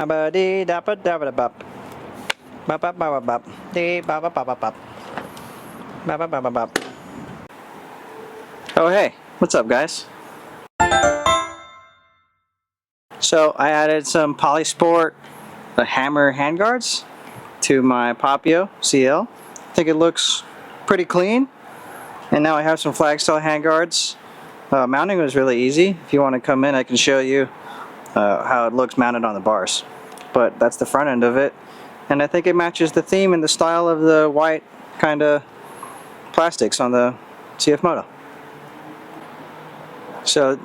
Oh hey, what's up guys? So I added some Polysport hammer handguards to my Papio CL. I think it looks pretty clean. And now I have some flag style handguards. Mounting was really easy. If you want to come in, I can show you how it looks mounted on the bars. But that's the front end of it. And I think it matches the theme and the style of the white kind of plastics on the CFMOTO. So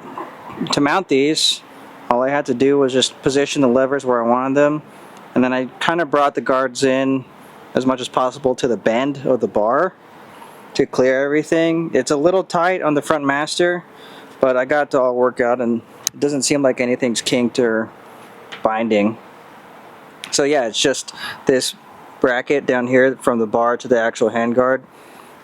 to mount these, all I had to do was just position the levers where I wanted them, and then I kind of brought the guards in as much as possible to the bend of the bar to clear everything. It's a little tight on the front master, but I got it to all work out and it doesn't seem like anything's kinked or binding. So yeah, it's just this bracket down here from the bar to the actual handguard.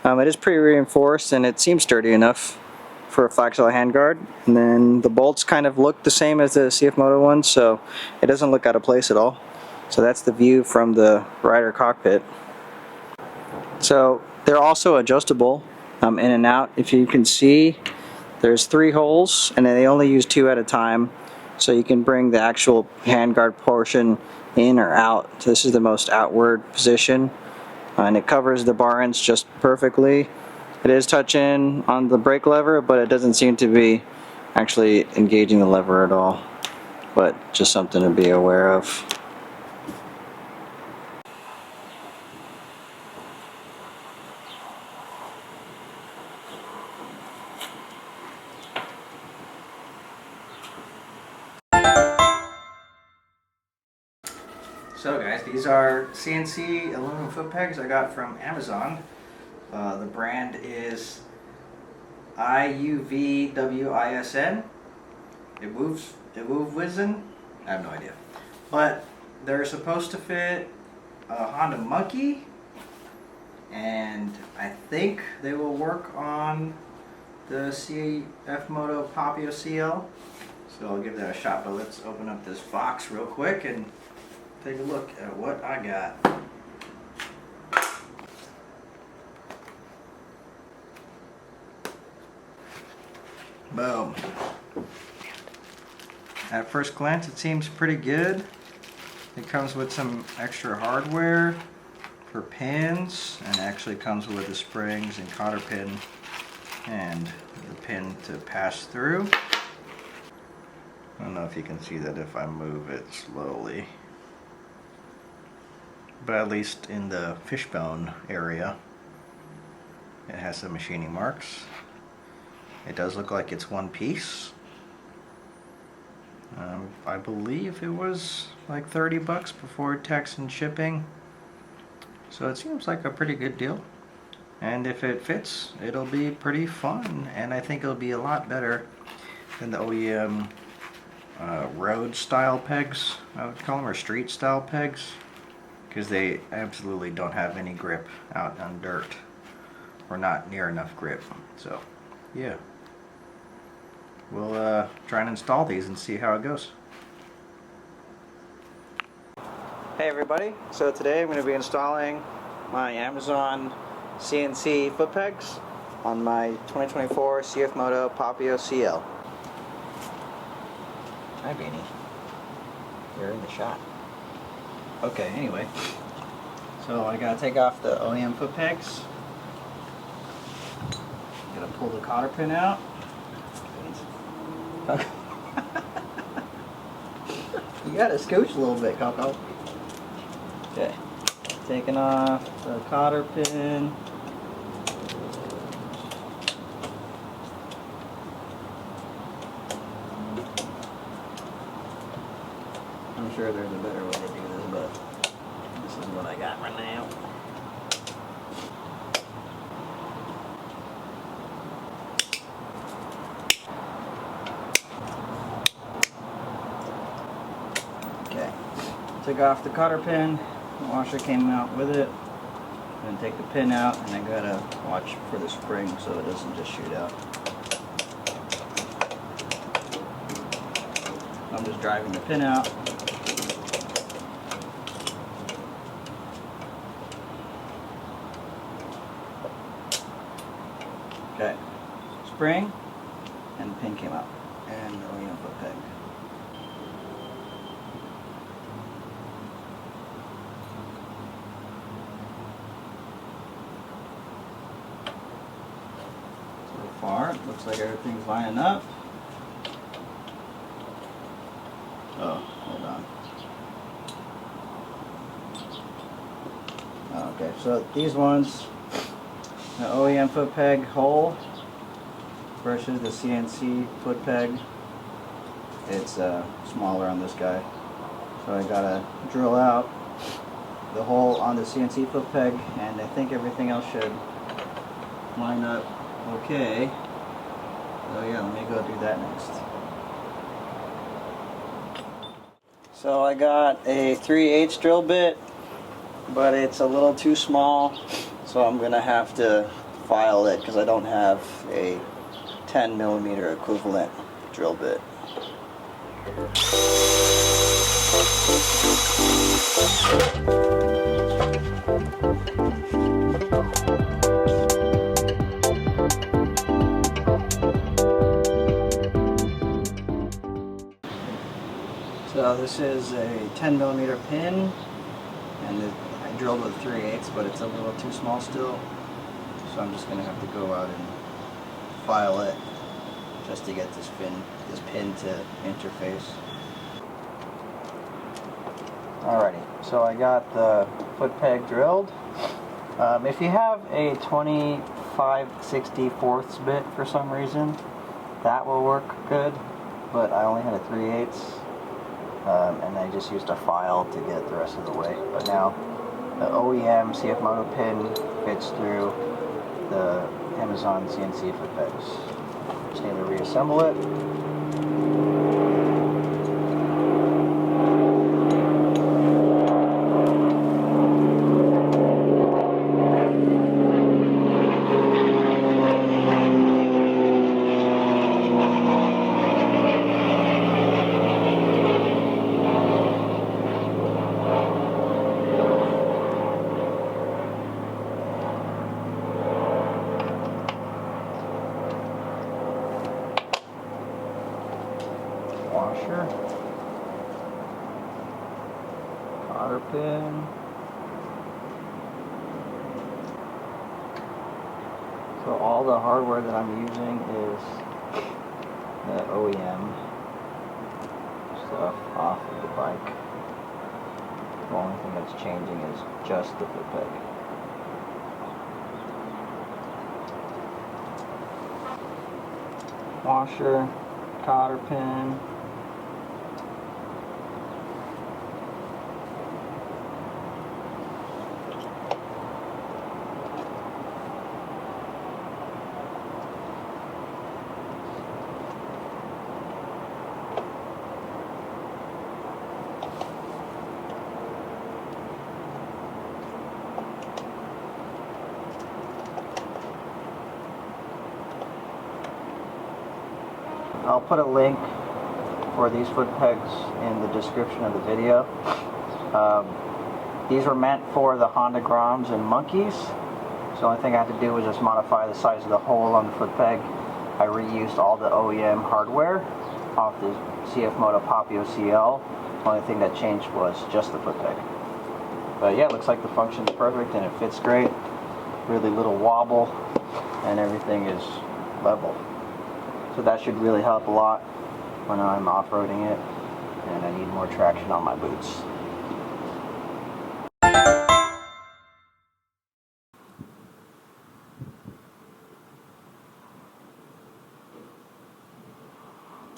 It is pretty reinforced and it seems sturdy enough for a flag style handguard. And then the bolts kind of look the same as the CFMOTO ones, so it doesn't look out of place at all. So that's the view from the rider cockpit. So they're also adjustable in and out. If you can see, there's 3 holes and they only use 2 at a time, so you can bring the actual handguard portion in or out. So this is the most outward position, and it covers the bar ends just perfectly. It is touching on the brake lever, but it doesn't seem to be actually engaging the lever at all, but just something to be aware of. So guys, these are CNC aluminum foot pegs I got from Amazon. The brand is IUVWISN. Iwuwizn? I have no idea. But they're supposed to fit a Honda Monkey, and I think they will work on the CFMOTO Papio CL. So I'll give that a shot, but let's open up this box real quick and take a look at what I got. Boom. At first glance it seems pretty good. It comes with some extra hardware for pins, and actually comes with the springs and cotter pin and the pin to pass through. I don't know if you can see that if I move it slowly, but at least in the fishbone area it has some machining marks. It does look like it's one piece. I believe it was like 30 bucks before tax and shipping, so it seems like a pretty good deal. And if it fits, it'll be pretty fun, and I think it'll be a lot better than the OEM road style pegs, I would call them, or street style pegs, because they absolutely don't have any grip out on dirt, or not near enough grip. So yeah, we'll try and install these and see how it goes. Hey everybody, so today I'm going to be installing my Amazon CNC foot pegs on my 2024 CFMOTO Papio CL. Hi Beanie, you're in the shot. Okay, anyway, so I gotta take off the OEM foot pegs. Gotta pull the cotter pin out. You gotta scooch a little bit, Coco. Okay, taking off the cotter pin. I'm sure there's a better way to do this, but this is what I got right now. Okay, took off the cotter pin, the washer came out with it. Then take the pin out, and I gotta watch for the spring so it doesn't just shoot out. I'm just driving the pin out. spring, and the pin came out, and the OEM foot peg. So far, it looks like everything's lining up. Oh, hold on. Okay, so these ones, the OEM foot peg hole versus the CNC foot peg, it's smaller on this guy. So I gotta drill out the hole on the CNC foot peg, and I think everything else should line up okay. So yeah, let me go do that next. So I got a 3/8 drill bit, but it's a little too small, so I'm gonna have to file it because I don't have a 10mm equivalent drill bit. So this is a 10mm pin, and I drilled with 3/8, but it's a little too small still, so I'm just going to have to go out and file it just to get this pin to interface. Alrighty, so I got the foot peg drilled. If you have a 25/64 bit for some reason, that will work good, but I only had a 3/8. And I just used a file to get the rest of the way. But now the OEM CFMOTO pin fits through the Amazon CNC foot pegs. Just need to reassemble it. Washer, cotter pin, so all the hardware that I'm using is the OEM stuff off of the bike. The only thing that's changing is just the foot peg. Washer, cotter pin. I'll put a link for these foot pegs in the description of the video. These were meant for the Honda Groms and Monkeys, so the only thing I had to do was just modify the size of the hole on the foot peg. I reused all the OEM hardware off the CFMOTO Papio CL. The only thing that changed was just the foot peg. But yeah, it looks like the function's perfect and it fits great. Really little wobble and everything is level. So that should really help a lot when I'm off-roading it and I need more traction on my boots.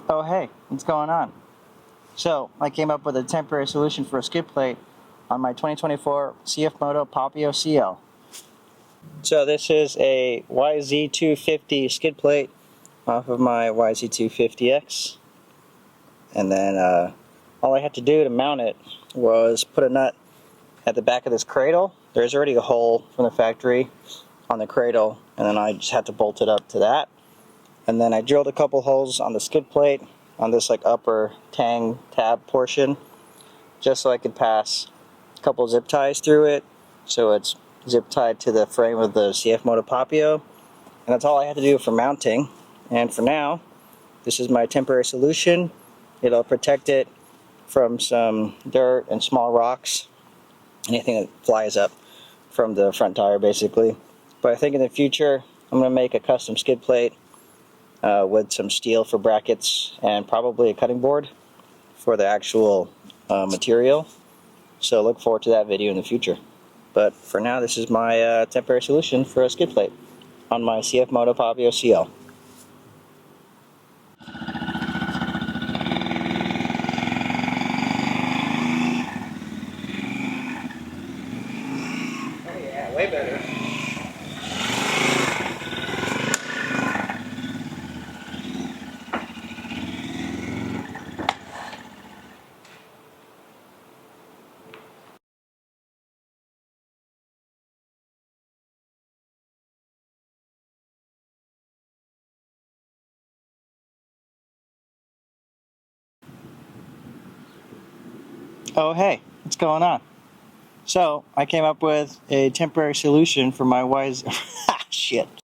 Oh hey, what's going on? So I came up with a temporary solution for a skid plate on my 2024 CFMOTO Papio CL. So this is a YZ250 skid plate off of my YZ250X, and then all I had to do to mount it was put a nut at the back of this cradle. There's already a hole from the factory on the cradle, and then I just had to bolt it up to that. And then I drilled a couple holes on the skid plate on this like upper tang tab portion, just so I could pass a couple zip ties through it, so it's zip tied to the frame of the CFMOTO Papio. And that's all I had to do for mounting. And for now, this is my temporary solution. It'll protect it from some dirt and small rocks, anything that flies up from the front tire basically. But I think in the future I'm going to make a custom skid plate with some steel for brackets and probably a cutting board for the actual material. So look forward to that video in the future. But for now, this is my temporary solution for a skid plate on my CFMOTO Papio CL. Oh yeah, way better. Oh hey, what's going on? So I came up with a temporary solution for my wise shit.